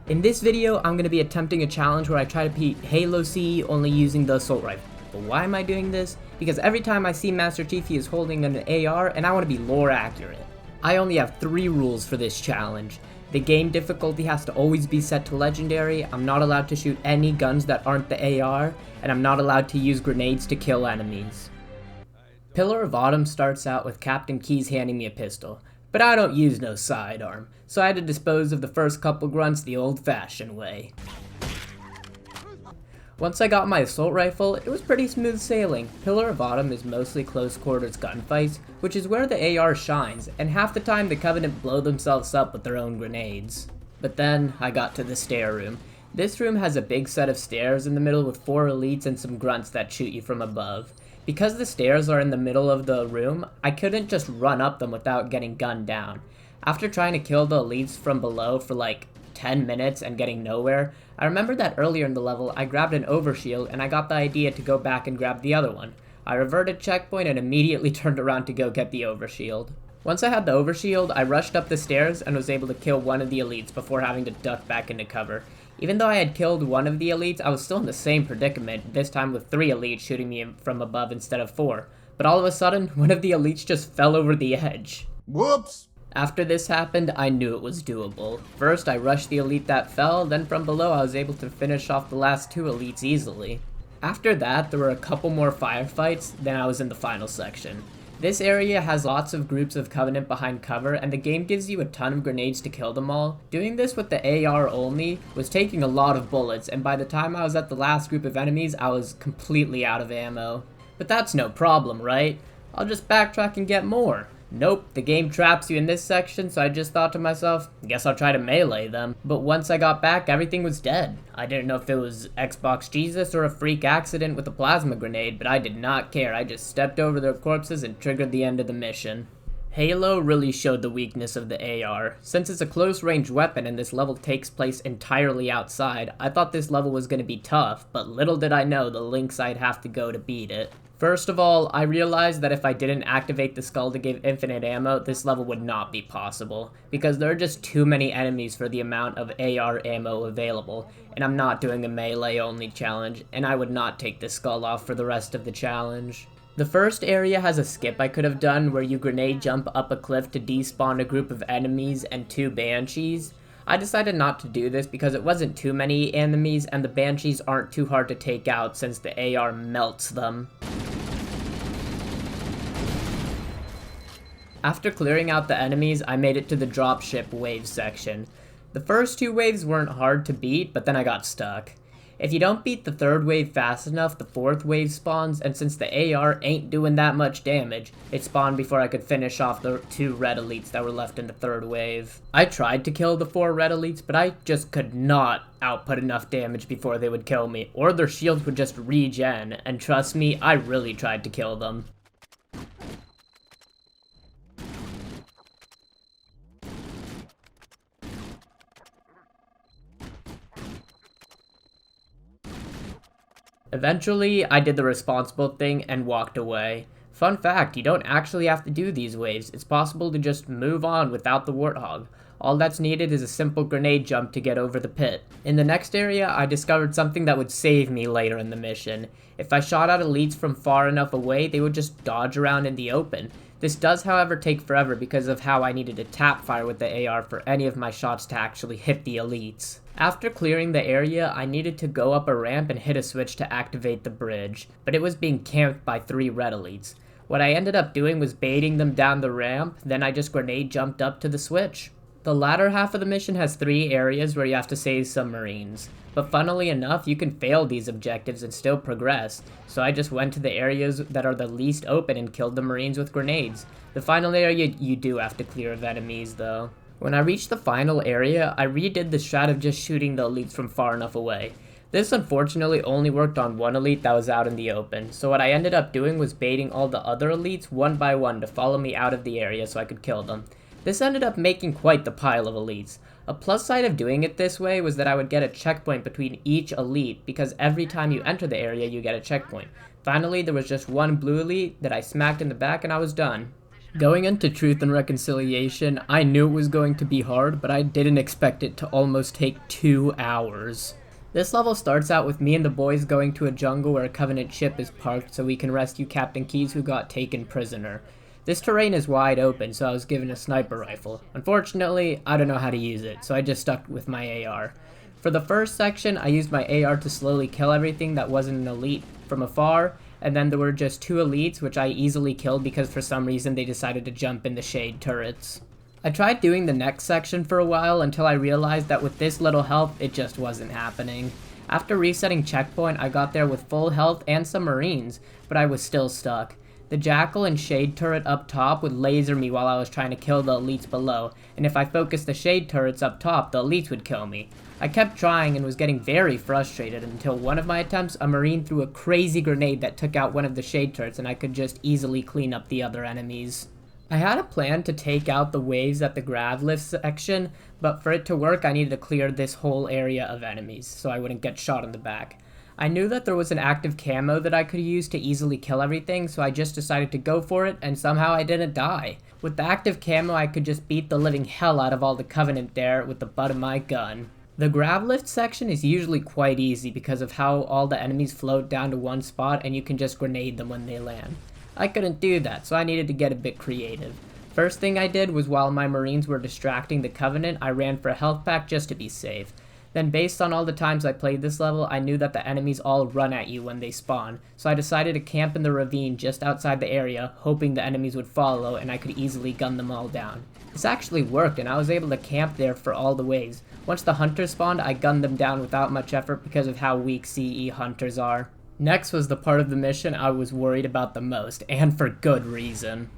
In this video, I'm going to be attempting a challenge where I try to beat Halo CE only using the Assault Rifle. But why am I doing this? Because every time I see Master Chief, he is holding an AR, and I want to be lore accurate. I only have 3 rules for this challenge. The game difficulty has to always be set to Legendary, I'm not allowed to shoot any guns that aren't the AR, and I'm not allowed to use grenades to kill enemies. Pillar of Autumn starts out with Captain Keyes handing me a pistol. But I don't use no sidearm, so I had to dispose of the first couple grunts the old-fashioned way. Once I got my assault rifle, it was pretty smooth sailing. Pillar of Autumn is mostly close quarters gunfights, which is where the AR shines, and half the time the Covenant blow themselves up with their own grenades. But then, I got to the stair room. This room has a big set of stairs in the middle with 4 elites and some grunts that shoot you from above. Because the stairs are in the middle of the room, I couldn't just run up them without getting gunned down. After trying to kill the elites from below for like 10 minutes and getting nowhere, I remembered that earlier in the level I grabbed an overshield and I got the idea to go back and grab the other one. I reverted checkpoint and immediately turned around to go get the overshield. Once I had the overshield, I rushed up the stairs and was able to kill one of the elites before having to duck back into cover. Even though I had killed one of the elites, I was still in the same predicament, this time with 3 elites shooting me from above instead of 4. But all of a sudden, one of the elites just fell over the edge. Whoops! After this happened, I knew it was doable. First, I rushed the elite that fell, then from below I was able to finish off the last 2 elites easily. After that, there were a couple more firefights, then I was in the final section. This area has lots of groups of Covenant behind cover, and the game gives you a ton of grenades to kill them all. Doing this with the AR only was taking a lot of bullets, and by the time I was at the last group of enemies, I was completely out of ammo. But that's no problem, right? I'll just backtrack and get more. Nope, the game traps you in this section, so I just thought to myself, guess I'll try to melee them. But once I got back, everything was dead. I didn't know if it was Xbox Jesus or a freak accident with a plasma grenade, but I did not care. I just stepped over their corpses and triggered the end of the mission. Halo really showed the weakness of the AR. Since it's a close-range weapon and this level takes place entirely outside, I thought this level was going to be tough, but little did I know the lengths I'd have to go to beat it. First of all, I realized that if I didn't activate the skull to give infinite ammo, this level would not be possible, because there are just too many enemies for the amount of AR ammo available, and I'm not doing a melee-only challenge, and I would not take the skull off for the rest of the challenge. The first area has a skip I could have done where you grenade jump up a cliff to despawn a group of enemies and 2 banshees. I decided not to do this because it wasn't too many enemies and the banshees aren't too hard to take out since the AR melts them. After clearing out the enemies, I made it to the dropship wave section. The first 2 waves weren't hard to beat, but then I got stuck. If you don't beat the 3rd wave fast enough, the 4th wave spawns, and since the AR ain't doing that much damage, it spawned before I could finish off the 2 red elites that were left in the 3rd wave. I tried to kill the 4 red elites, but I just could not output enough damage before they would kill me, or their shields would just regen, and trust me, I really tried to kill them. Eventually, I did the responsible thing and walked away. Fun fact, you don't actually have to do these waves, it's possible to just move on without the Warthog. All that's needed is a simple grenade jump to get over the pit. In the next area, I discovered something that would save me later in the mission. If I shot at elites from far enough away, they would just dodge around in the open. This does, however, take forever because of how I needed to tap fire with the AR for any of my shots to actually hit the elites. After clearing the area, I needed to go up a ramp and hit a switch to activate the bridge, but it was being camped by 3 red elites. What I ended up doing was baiting them down the ramp, then I just grenade jumped up to the switch. The latter half of the mission has 3 areas where you have to save some Marines, but funnily enough, you can fail these objectives and still progress, so I just went to the areas that are the least open and killed the Marines with grenades. The final area you do have to clear of enemies though. When I reached the final area, I redid the strat of just shooting the elites from far enough away. This unfortunately only worked on 1 elite that was out in the open, so what I ended up doing was baiting all the other elites one by one to follow me out of the area so I could kill them. This ended up making quite the pile of elites. A plus side of doing it this way was that I would get a checkpoint between each elite because every time you enter the area you get a checkpoint. Finally, there was just 1 blue elite that I smacked in the back and I was done. Going into Truth and Reconciliation, I knew it was going to be hard, but I didn't expect it to almost take 2 hours. This level starts out with me and the boys going to a jungle where a Covenant ship is parked so we can rescue Captain Keyes, who got taken prisoner. This terrain is wide open, so I was given a sniper rifle. Unfortunately, I don't know how to use it, so I just stuck with my AR. For the first section, I used my AR to slowly kill everything that wasn't an elite from afar, and then there were just 2 elites which I easily killed because for some reason they decided to jump in the shade turrets. I tried doing the next section for a while until I realized that with this little health, it just wasn't happening. After resetting checkpoint, I got there with full health and some marines, but I was still stuck. The jackal and shade turret up top would laser me while I was trying to kill the elites below, and if I focused the shade turrets up top, the elites would kill me. I kept trying and was getting very frustrated until one of my attempts, a marine threw a crazy grenade that took out one of the shade turrets and I could just easily clean up the other enemies. I had a plan to take out the waves at the grav lift section, but for it to work I needed to clear this whole area of enemies so I wouldn't get shot in the back. I knew that there was an active camo that I could use to easily kill everything, so I just decided to go for it, and somehow I didn't die. With the active camo, I could just beat the living hell out of all the Covenant there with the butt of my gun. The grab lift section is usually quite easy because of how all the enemies float down to one spot and you can just grenade them when they land. I couldn't do that, so I needed to get a bit creative. First thing I did was while my marines were distracting the Covenant, I ran for a health pack just to be safe. Then based on all the times I played this level, I knew that the enemies all run at you when they spawn, so I decided to camp in the ravine just outside the area, hoping the enemies would follow and I could easily gun them all down. This actually worked and I was able to camp there for all the waves. Once the hunters spawned, I gunned them down without much effort because of how weak CE hunters are. Next was the part of the mission I was worried about the most, and for good reason.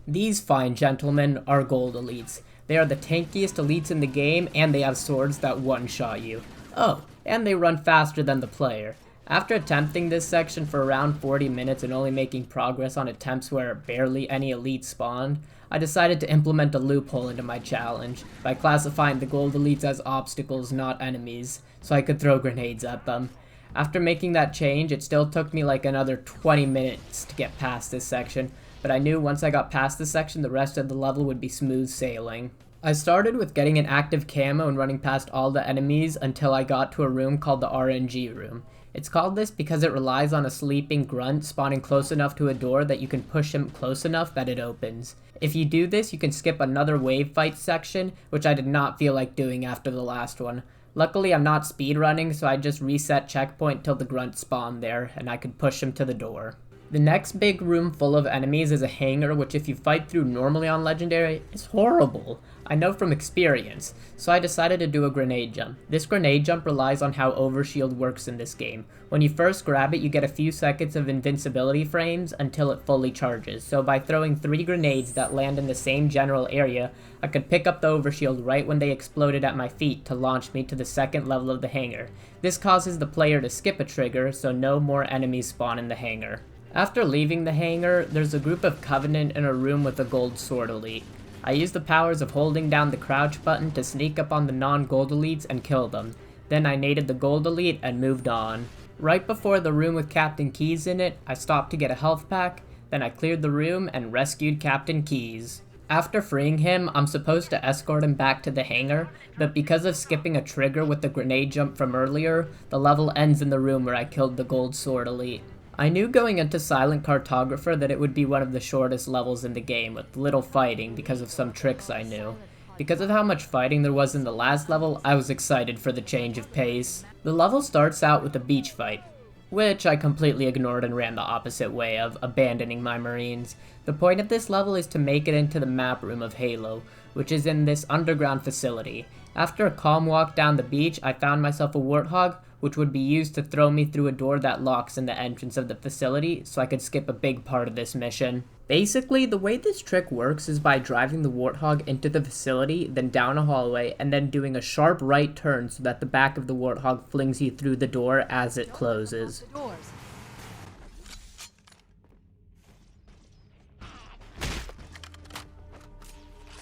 These fine gentlemen are gold elites. They are the tankiest elites in the game, and they have swords that one-shot you. Oh, and they run faster than the player. After attempting this section for around 40 minutes and only making progress on attempts where barely any elites spawned, I decided to implement a loophole into my challenge by classifying the gold elites as obstacles, not enemies, so I could throw grenades at them. After making that change, it still took me like another 20 minutes to get past this section, but I knew once I got past this section, the rest of the level would be smooth sailing. I started with getting an active camo and running past all the enemies until I got to a room called the RNG room. It's called this because it relies on a sleeping grunt spawning close enough to a door that you can push him close enough that it opens. If you do this, you can skip another wave fight section, which I did not feel like doing after the last one. Luckily, I'm not speedrunning, so I just reset checkpoint till the grunt spawned there, and I could push him to the door. The next big room full of enemies is a hangar, which if you fight through normally on Legendary, is horrible. I know from experience, so I decided to do a grenade jump. This grenade jump relies on how overshield works in this game. When you first grab it, you get a few seconds of invincibility frames until it fully charges, so by throwing 3 grenades that land in the same general area, I could pick up the overshield right when they exploded at my feet to launch me to the second level of the hangar. This causes the player to skip a trigger, so no more enemies spawn in the hangar. After leaving the hangar, there's a group of Covenant in a room with a gold sword elite. I used the powers of holding down the crouch button to sneak up on the non-gold elites and kill them. Then I naded the gold elite and moved on. Right before the room with Captain Keyes in it, I stopped to get a health pack, then I cleared the room and rescued Captain Keyes. After freeing him, I'm supposed to escort him back to the hangar, but because of skipping a trigger with the grenade jump from earlier, the level ends in the room where I killed the gold sword elite. I knew going into Silent Cartographer that it would be one of the shortest levels in the game with little fighting because of some tricks I knew. Because of how much fighting there was in the last level, I was excited for the change of pace. The level starts out with a beach fight, which I completely ignored and ran the opposite way of, abandoning my marines. The point of this level is to make it into the map room of Halo, which is in this underground facility. After a calm walk down the beach, I found myself a warthog, which would be used to throw me through a door that locks in the entrance of the facility, so I could skip a big part of this mission. Basically, the way this trick works is by driving the warthog into the facility, then down a hallway, and then doing a sharp right turn so that the back of the warthog flings you through the door as it closes.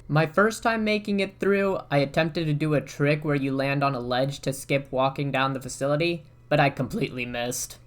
My first time making it through, I attempted to do a trick where you land on a ledge to skip walking down the facility, but I completely missed.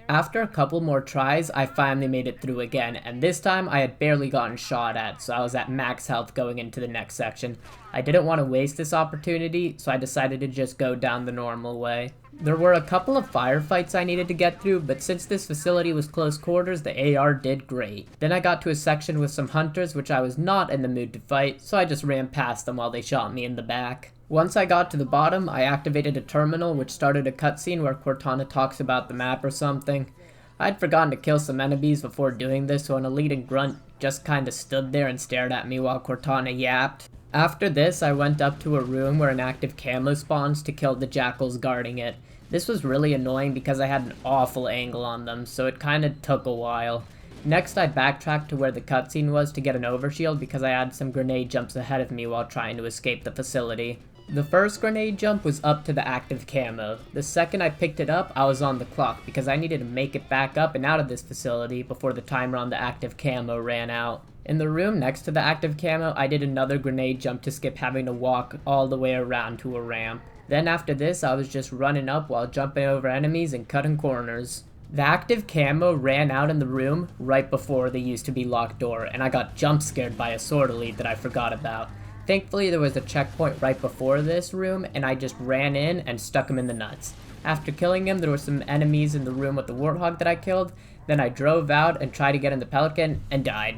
After a couple more tries, I finally made it through again, and this time I had barely gotten shot at, so I was at max health going into the next section. I didn't want to waste this opportunity, so I decided to just go down the normal way. There were a couple of firefights I needed to get through, but since this facility was close quarters, the AR did great. Then I got to a section with some hunters, which I was not in the mood to fight, so I just ran past them while they shot me in the back. Once I got to the bottom, I activated a terminal which started a cutscene where Cortana talks about the map or something. I'd forgotten to kill some enemies before doing this, so an elite and grunt just kinda stood there and stared at me while Cortana yapped. After this, I went up to a room where an active camo spawns to kill the jackals guarding it. This was really annoying because I had an awful angle on them, so it kinda took a while. Next, I backtracked to where the cutscene was to get an overshield because I had some grenade jumps ahead of me while trying to escape the facility. The first grenade jump was up to the active camo. The second I picked it up, I was on the clock because I needed to make it back up and out of this facility before the timer on the active camo ran out. In the room next to the active camo, I did another grenade jump to skip having to walk all the way around to a ramp. Then after this, I was just running up while jumping over enemies and cutting corners. The active camo ran out in the room right before the used to be locked door, and I got jump scared by a sword elite that I forgot about. Thankfully, there was a checkpoint right before this room, and I just ran in and stuck him in the nuts. After killing him, there were some enemies in the room with the warthog that I killed. Then I drove out and tried to get in the Pelican and died.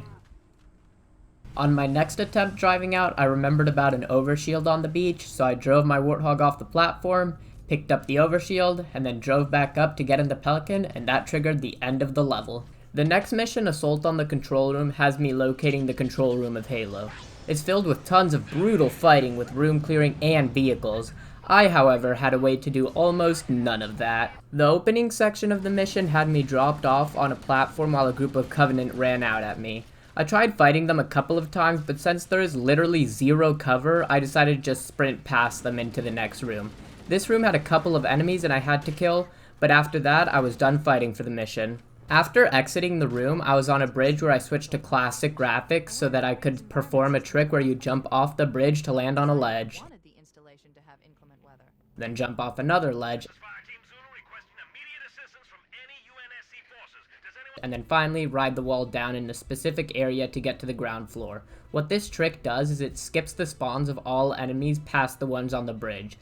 On my next attempt driving out, I remembered about an overshield on the beach, so I drove my warthog off the platform, picked up the overshield, and then drove back up to get in the Pelican, and that triggered the end of the level. The next mission, Assault on the Control Room, has me locating the control room of Halo. It's filled with tons of brutal fighting with room clearing and vehicles. I, however, had a way to do almost none of that. The opening section of the mission had me dropped off on a platform while a group of Covenant ran out at me. I tried fighting them a couple of times, but since there is literally zero cover, I decided to just sprint past them into the next room. This room had a couple of enemies and I had to kill, but after that, I was done fighting for the mission. After exiting the room, I was on a bridge where I switched to classic graphics so that I could perform a trick where you jump off the bridge to land on a ledge, then jump off another ledge, and then finally ride the wall down in a specific area to get to the ground floor. What this trick does is it skips the spawns of all enemies past the ones on the bridge.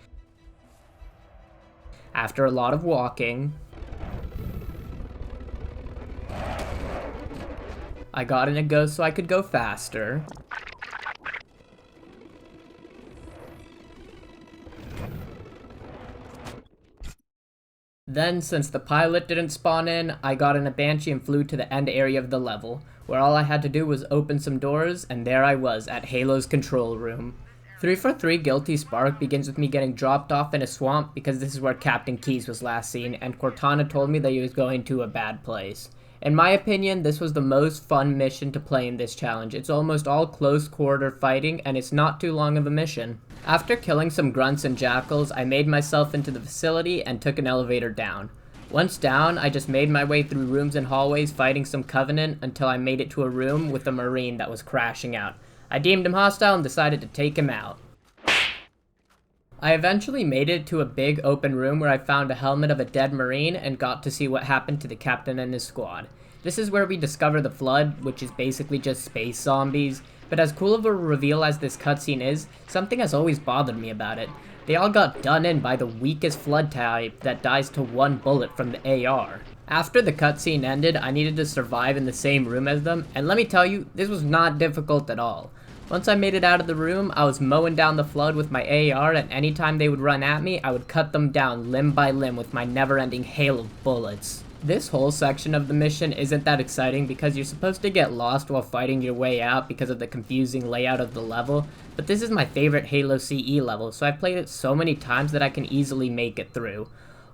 After a lot of walking, I got in a ghost so I could go faster. Then, since the pilot didn't spawn in, I got in a Banshee and flew to the end area of the level, where all I had to do was open some doors, and there I was at Halo's control room. 343 Guilty Spark begins with me getting dropped off in a swamp because this is where Captain Keyes was last seen, and Cortana told me that he was going to a bad place. In my opinion, this was the most fun mission to play in this challenge. It's almost all close quarter fighting, and it's not too long of a mission. After killing some grunts and jackals, I made myself into the facility and took an elevator down. Once down, I just made my way through rooms and hallways fighting some Covenant until I made it to a room with a Marine that was crashing out. I deemed him hostile and decided to take him out. I eventually made it to a big open room where I found a helmet of a dead Marine and got to see what happened to the captain and his squad. This is where we discover the Flood, which is basically just space zombies, but as cool of a reveal as this cutscene is, something has always bothered me about it. They all got done in by the weakest Flood type that dies to one bullet from the AR. After the cutscene ended, I needed to survive in the same room as them, and let me tell you, this was not difficult at all. Once I made it out of the room, I was mowing down the Flood with my AR, and anytime they would run at me, I would cut them down limb by limb with my never-ending hail of bullets. This whole section of the mission isn't that exciting because you're supposed to get lost while fighting your way out because of the confusing layout of the level, but this is my favorite Halo CE level, so I've played it so many times that I can easily make it through.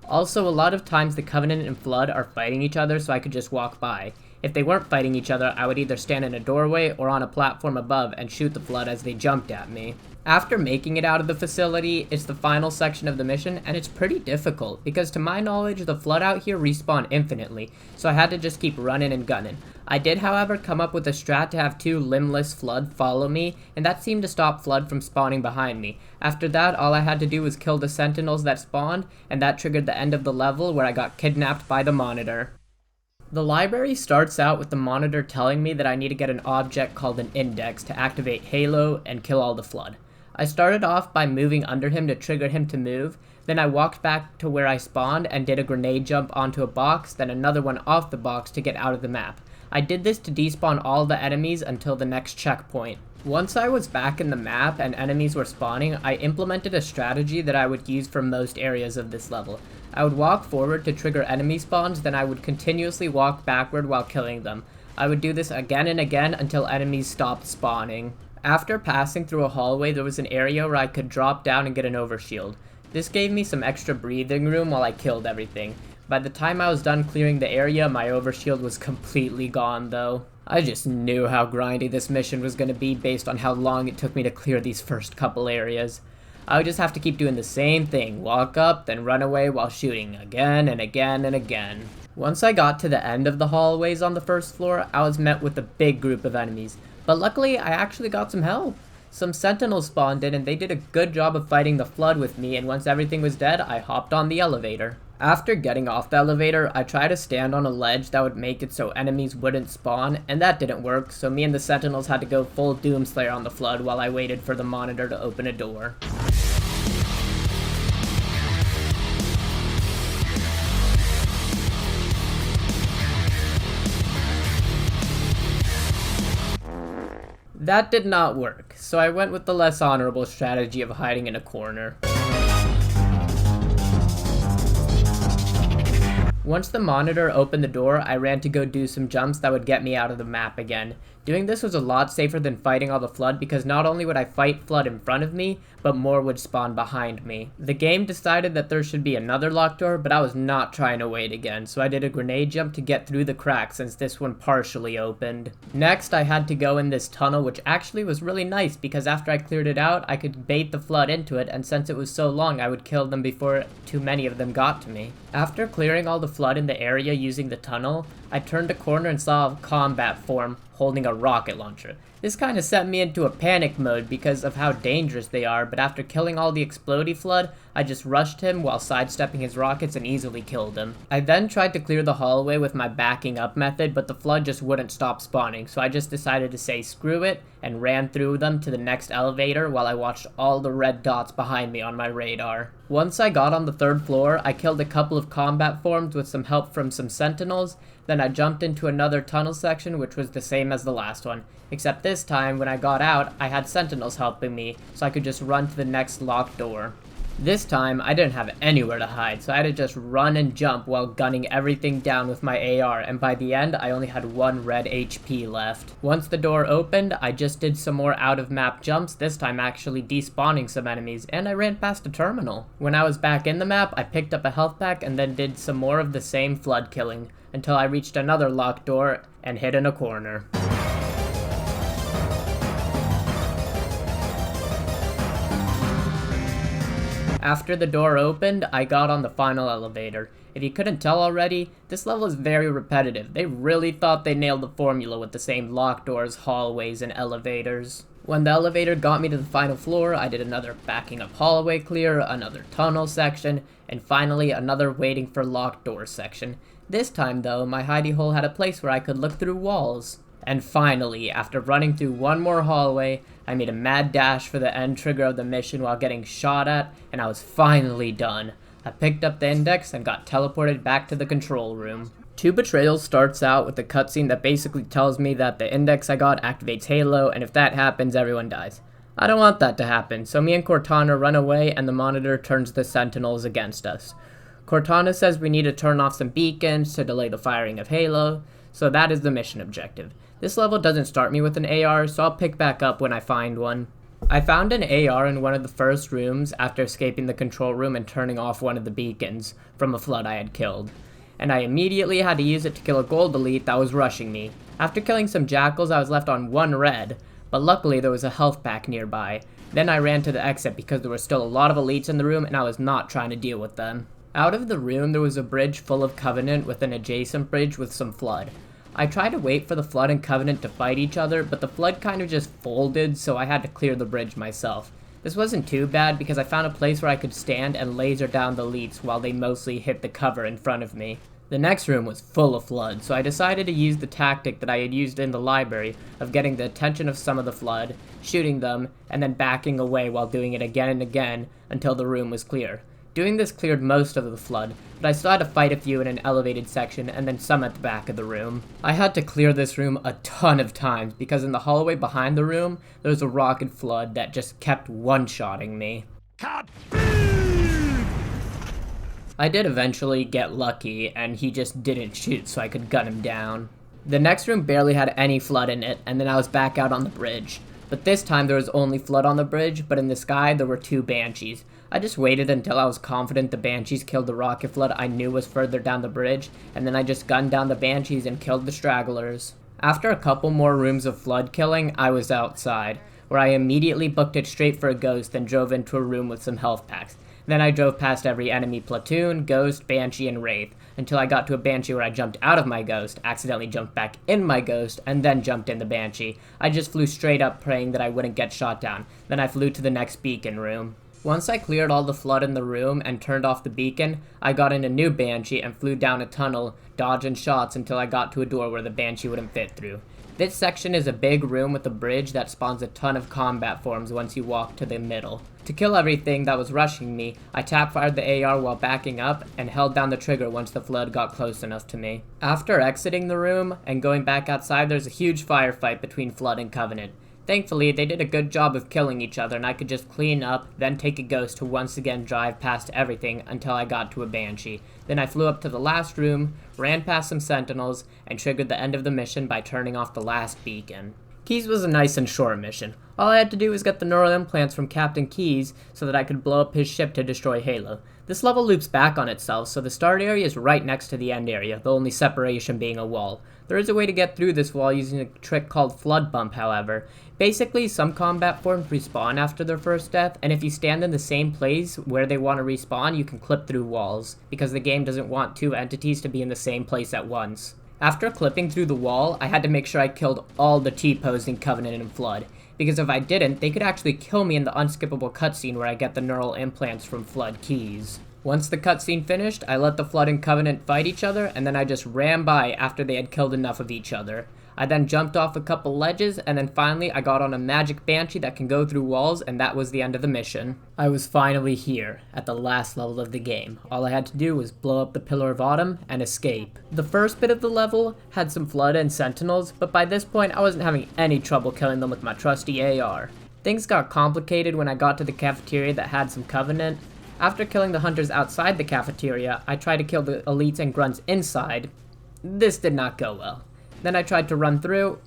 Also, a lot of times the Covenant and Flood are fighting each other, so I could just walk by. If they weren't fighting each other, I would either stand in a doorway or on a platform above and shoot the Flood as they jumped at me. After making it out of the facility, it's the final section of the mission, and it's pretty difficult, because to my knowledge, the Flood out here respawn infinitely, so I had to just keep running and gunning. I did, however, come up with a strat to have 2 limbless Flood follow me, and that seemed to stop Flood from spawning behind me. After that, all I had to do was kill the sentinels that spawned, and that triggered the end of the level where I got kidnapped by the monitor. The library starts out with the monitor telling me that I need to get an object called an index to activate Halo and kill all the Flood. I started off by moving under him to trigger him to move, then I walked back to where I spawned and did a grenade jump onto a box, then another one off the box to get out of the map. I did this to despawn all the enemies until the next checkpoint. Once I was back in the map and enemies were spawning, I implemented a strategy that I would use for most areas of this level. I would walk forward to trigger enemy spawns, then I would continuously walk backward while killing them. I would do this again and again until enemies stopped spawning. After passing through a hallway, there was an area where I could drop down and get an overshield. This gave me some extra breathing room while I killed everything. By the time I was done clearing the area, my overshield was completely gone though. I just knew how grindy this mission was going to be based on how long it took me to clear these first couple areas. I would just have to keep doing the same thing, walk up, then run away while shooting again and again and again. Once I got to the end of the hallways on the first floor, I was met with a big group of enemies. But luckily, I actually got some help. Some sentinels spawned in and they did a good job of fighting the Flood with me, and once everything was dead, I hopped on the elevator. After getting off the elevator, I tried to stand on a ledge that would make it so enemies wouldn't spawn, and that didn't work, so me and the sentinels had to go full Doomslayer on the Flood while I waited for the monitor to open a door. That did not work, so I went with the less honorable strategy of hiding in a corner. Once the monitor opened the door, I ran to go do some jumps that would get me out of the map again. Doing this was a lot safer than fighting all the Flood because not only would I fight Flood in front of me, but more would spawn behind me. The game decided that there should be another locked door, but I was not trying to wait again, so I did a grenade jump to get through the crack since this one partially opened. Next, I had to go in this tunnel, which actually was really nice because after I cleared it out, I could bait the Flood into it, and since it was so long, I would kill them before too many of them got to me. After clearing all the Flood in the area using the tunnel, I turned a corner and saw a combat form holding a rocket launcher. This kind of set me into a panic mode because of how dangerous they are, but after killing all the explodey Flood, I just rushed him while sidestepping his rockets and easily killed him. I then tried to clear the hallway with my backing up method, but the Flood just wouldn't stop spawning, so I just decided to say screw it and ran through them to the next elevator while I watched all the red dots behind me on my radar. Once I got on the 3rd floor, I killed a couple of combat forms with some help from some sentinels, then I jumped into another tunnel section which was the same as the last one, except this time when I got out, I had sentinels helping me, so I could just run to the next locked door. This time, I didn't have anywhere to hide, so I had to just run and jump while gunning everything down with my AR, and by the end, I only had 1 red HP left. Once the door opened, I just did some more out-of-map jumps, this time actually despawning some enemies, and I ran past a terminal. When I was back in the map, I picked up a health pack and then did some more of the same Flood killing, until I reached another locked door and hid in a corner. After the door opened, I got on the final elevator. If you couldn't tell already, this level is very repetitive. They really thought they nailed the formula with the same locked doors, hallways, and elevators. When the elevator got me to the final floor, I did another backing up hallway clear, another tunnel section, and finally another waiting for locked door section. This time though, my hidey hole had a place where I could look through walls. And finally, after running through one more hallway, I made a mad dash for the end trigger of the mission while getting shot at, and I was finally done. I picked up the index and got teleported back to the control room. 2 Betrayals starts out with a cutscene that basically tells me that the index I got activates Halo, and if that happens, everyone dies. I don't want that to happen, so me and Cortana run away and the monitor turns the sentinels against us. Cortana says we need to turn off some beacons to delay the firing of Halo, so that is the mission objective. This level doesn't start me with an AR, so I'll pick back up when I find one. I found an AR in one of the first rooms after escaping the control room and turning off one of the beacons from a Flood I had killed, and I immediately had to use it to kill a gold elite that was rushing me. After killing some jackals, I was left on 1 red, but luckily there was a health pack nearby. Then I ran to the exit because there were still a lot of elites in the room and I was not trying to deal with them. Out of the room there was a bridge full of Covenant with an adjacent bridge with some Flood. I tried to wait for the Flood and Covenant to fight each other, but the Flood kind of just folded, so I had to clear the bridge myself. This wasn't too bad because I found a place where I could stand and laser down the elites while they mostly hit the cover in front of me. The next room was full of Flood, so I decided to use the tactic that I had used in the library of getting the attention of some of the Flood, shooting them, and then backing away while doing it again and again until the room was clear. Doing this cleared most of the Flood, but I still had to fight a few in an elevated section and then some at the back of the room. I had to clear this room a ton of times because in the hallway behind the room, there was a rocket Flood that just kept one-shotting me. I did eventually get lucky and he just didn't shoot so I could gun him down. The next room barely had any Flood in it and then I was back out on the bridge. But this time there was only Flood on the bridge, but in the sky there were 2 Banshees. I just waited until I was confident the Banshees killed the rocket Flood I knew was further down the bridge, and then I just gunned down the Banshees and killed the stragglers. After a couple more rooms of Flood killing, I was outside, where I immediately booked it straight for a ghost and drove into a room with some health packs. Then I drove past every enemy platoon, ghost, Banshee, and wraith, until I got to a Banshee where I jumped out of my ghost, accidentally jumped back in my ghost, and then jumped in the Banshee. I just flew straight up praying that I wouldn't get shot down. Then I flew to the next beacon room. Once I cleared all the Flood in the room and turned off the beacon, I got in a new Banshee and flew down a tunnel, dodging shots until I got to a door where the Banshee wouldn't fit through. This section is a big room with a bridge that spawns a ton of combat forms once you walk to the middle. To kill everything that was rushing me, I tap-fired the AR while backing up and held down the trigger once the Flood got close enough to me. After exiting the room and going back outside, there's a huge firefight between Flood and Covenant. Thankfully, they did a good job of killing each other and I could just clean up, then take a ghost to once again drive past everything until I got to a Banshee. Then I flew up to the last room, ran past some sentinels, and triggered the end of the mission by turning off the last beacon. Keys was a nice and short mission. All I had to do was get the neural implants from Captain Keys so that I could blow up his ship to destroy Halo. This level loops back on itself, so the start area is right next to the end area, the only separation being a wall. There is a way to get through this wall using a trick called Flood Bump, however. Basically, some combat forms respawn after their first death, and if you stand in the same place where they want to respawn, you can clip through walls, because the game doesn't want 2 entities to be in the same place at once. After clipping through the wall, I had to make sure I killed all the T-posing Covenant and Flood, because if I didn't, they could actually kill me in the unskippable cutscene where I get the neural implants from Flood Keys. Once the cutscene finished, I let the Flood and Covenant fight each other, and then I just ran by after they had killed enough of each other. I then jumped off a couple ledges, and then finally I got on a magic Banshee that can go through walls, and that was the end of the mission. I was finally here, at the last level of the game. All I had to do was blow up the Pillar of Autumn and escape. The first bit of the level had some Flood and Sentinels, but by this point I wasn't having any trouble killing them with my trusty AR. Things got complicated when I got to the cafeteria that had some Covenant. After killing the hunters outside the cafeteria, I tried to kill the elites and grunts inside. This did not go well. Then I tried to run through.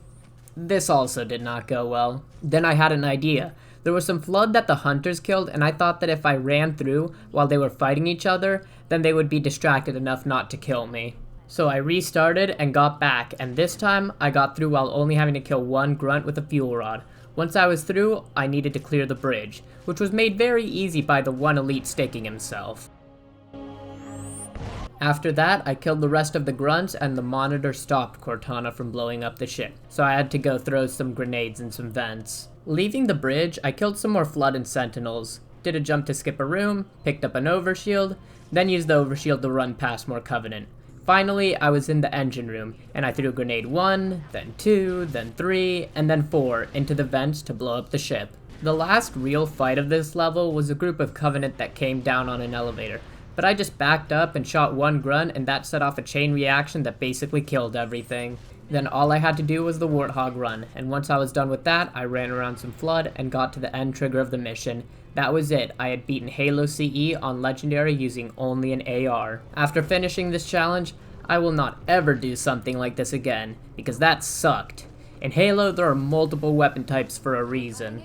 This also did not go well. Then I had an idea. There was some Flood that the hunters killed, and I thought that if I ran through while they were fighting each other, then they would be distracted enough not to kill me. So I restarted and got back, and this time I got through while only having to kill 1 grunt with a fuel rod. Once I was through, I needed to clear the bridge, which was made very easy by the 1 elite staking himself. After that, I killed the rest of the grunts and the monitor stopped Cortana from blowing up the ship, so I had to go throw some grenades in some vents. Leaving the bridge, I killed some more Flood and Sentinels, did a jump to skip a room, picked up an overshield, then used the overshield to run past more Covenant. Finally, I was in the engine room, and I threw grenade 1, then 2, then 3, and then 4 into the vents to blow up the ship. The last real fight of this level was a group of Covenant that came down on an elevator, but I just backed up and shot 1 grunt and that set off a chain reaction that basically killed everything. Then all I had to do was the Warthog run, and once I was done with that, I ran around some Flood and got to the end trigger of the mission. That was it. I had beaten Halo CE on Legendary using only an AR. After finishing this challenge, I will not ever do something like this again, because that sucked. In Halo, there are multiple weapon types for a reason.